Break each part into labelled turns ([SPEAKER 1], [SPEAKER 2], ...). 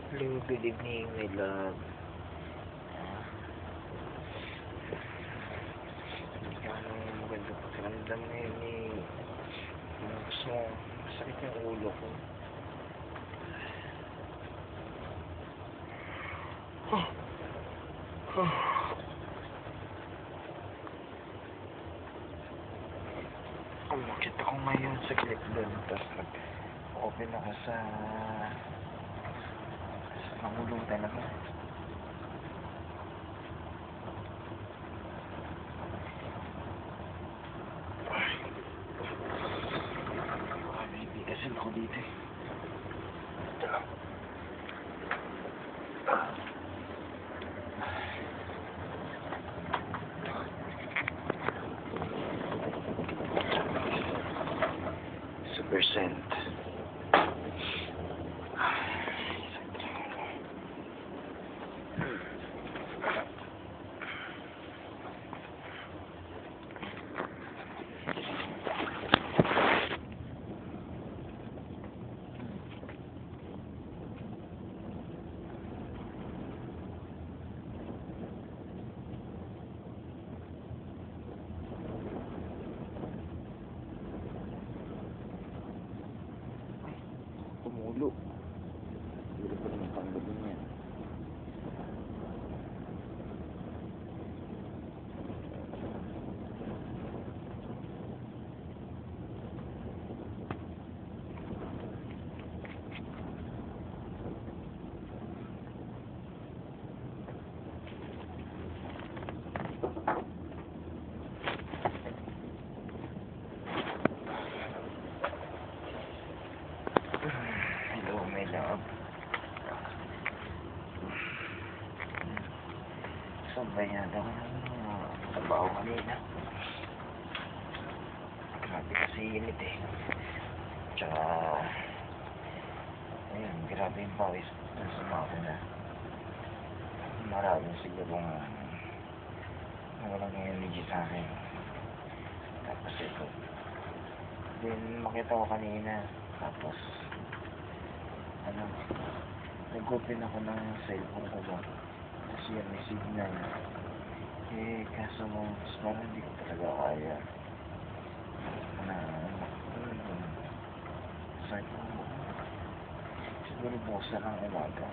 [SPEAKER 1] Hello, good evening, my love. Hindi ka maganda pakiramdam ngayon eh. Gusto mo, masakit yung ulo ko. Umakit ako ngayon sa clip doon, tapos nag-open ako sa nangulong talaga. Bibigkasin ako dito eh. Ito lang. Percent. Tumulo. Hindi pa naman tanggalin yan. Hello, my love. Sabay na daw yung trabaho kanina. Grabe kasi init eh. Tsaka ayun, grabe yung pawis na sumako na. Maraming sigurong walang energy sa akin. Tapos ito. Then makita ko kanina. Tapos nag-open ako ng cellphone ko ba kasi yan may signal eh, kaso parang hindi ko talaga kaya na sakit ko siguro bukas na lang umaga.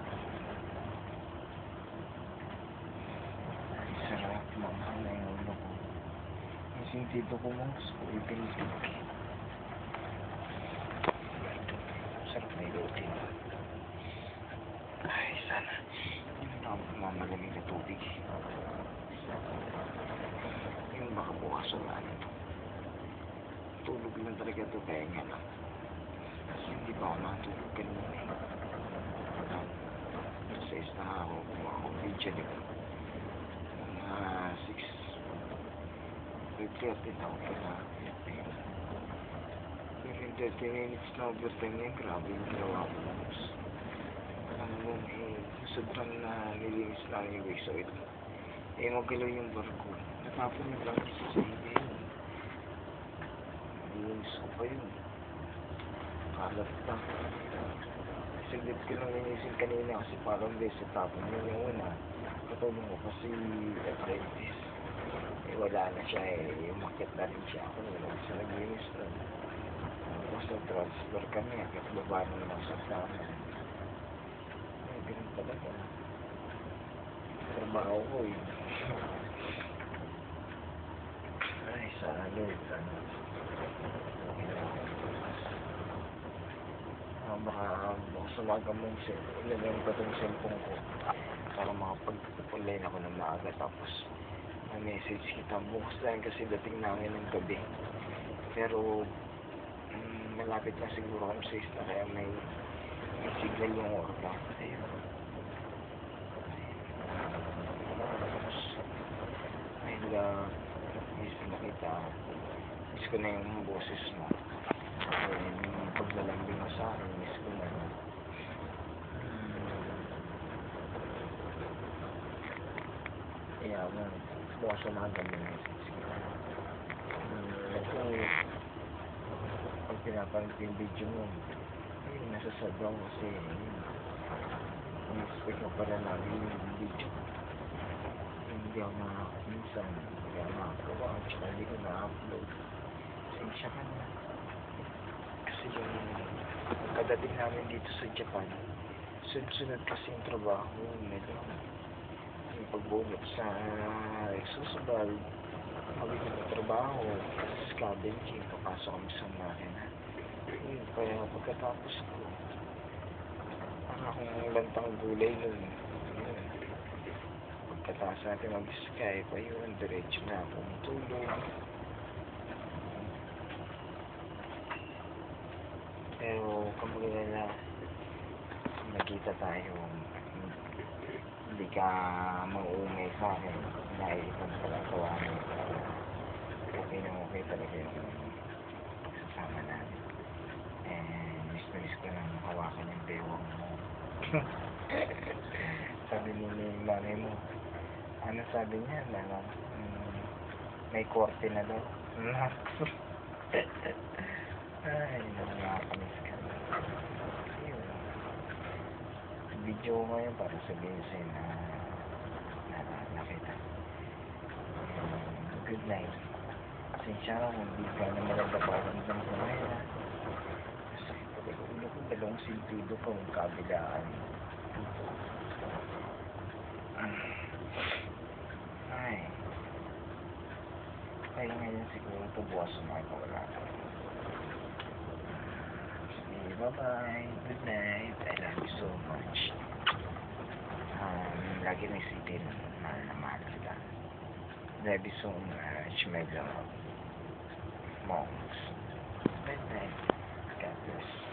[SPEAKER 1] Ay sarap manghang na yung ulo ko yung sintito ko mo ipinitin sarap na ilutin. Ay, sana. Hindi na ako mamalamig na tubig. Yung baka bukas wala nito. Tulog lang talaga ito kaya nga lang. Kasi hindi pa ako matulog kanina eh. Sa na ako, kumuha akong video nito. Mga 6:30 na ako pala. Pero yung 30 minutes na overtime niya, grabe yung ginawa ko. Sobrang na nilinis na yung way. So ito, magalaw yung barko. Natapon na lang isa sa hindi yun. Nilinis ko pa yun. Kalat na. Saglit ko lang linisin kanina kasi parang beso tapon yun yung una. Katulong ko kasi apprentice. Wala na siya eh. Umakit na rin siya ako. Wala siya naglinis na. Tapos nag-transfer kami. Agad baba na lang sa sana. Ganun talaga. Trabaho ko eh. Ay, sana Lord. Baka bukas umaga mong ilagay ko itong cellphone ko para makapag-online ako ng maaga tapos message kita bukas lang kasi dating namin ng gabi pero malapit na siguro kami sa isla kaya may signal yung orga. Ayun. Ay love, miss na kita. Miss ko na yung boses mo. Yung paglalambing mo sa akin, miss ko na. Kaya mo, bukas na nakaganda yung message ko. Pag pinapanood yung video mo, ayun, nasasabaw kasi in-expect ko pala namin yung video. Hindi ako minsan, hindi ako nakagawa, tsaka hindi ko na-upload. Pasensya ka na. Kasi yung pagkadating namin dito sa Japan, sunod-sunod kasi yung trabaho nila. Yung pagbunot sa exhaust kami ng trabaho, scavenging, papasok kami sa makina. Yun, kaya pagkatapos ko, parang akong lantang gulay nun. Yun. Pagkatapos natin mag-Skype, ayun, diretso na akong tulog. Pero, kamagana, nakita tayo, hindi ka mauungay sa akin dahil itong pagkagawa mo. Okay na okay talaga yung pagsasama namin. And miss na miss ko lang hawakan yung bewang mo. Sabi ni mami mo, ano sabi niya, may korte na daw. Ay, nakakamiss ka na. Ayun. Video ko ngayon para sabihin sa'yo na nakita. Good night. Pasensya ka kung di ka naman nagpaparamdam ko ngayon. Masakit talaga ulo ko, dalawang sentido ko ang kabilaan. Ay. Kaya ngayon siguro ito bukas sumagawala ko. Sige, bye-bye. Good night. I love you so much. Lagi may isipin, mahal na mahal kita. Love you so much, my love. Monks. Good night. God bless.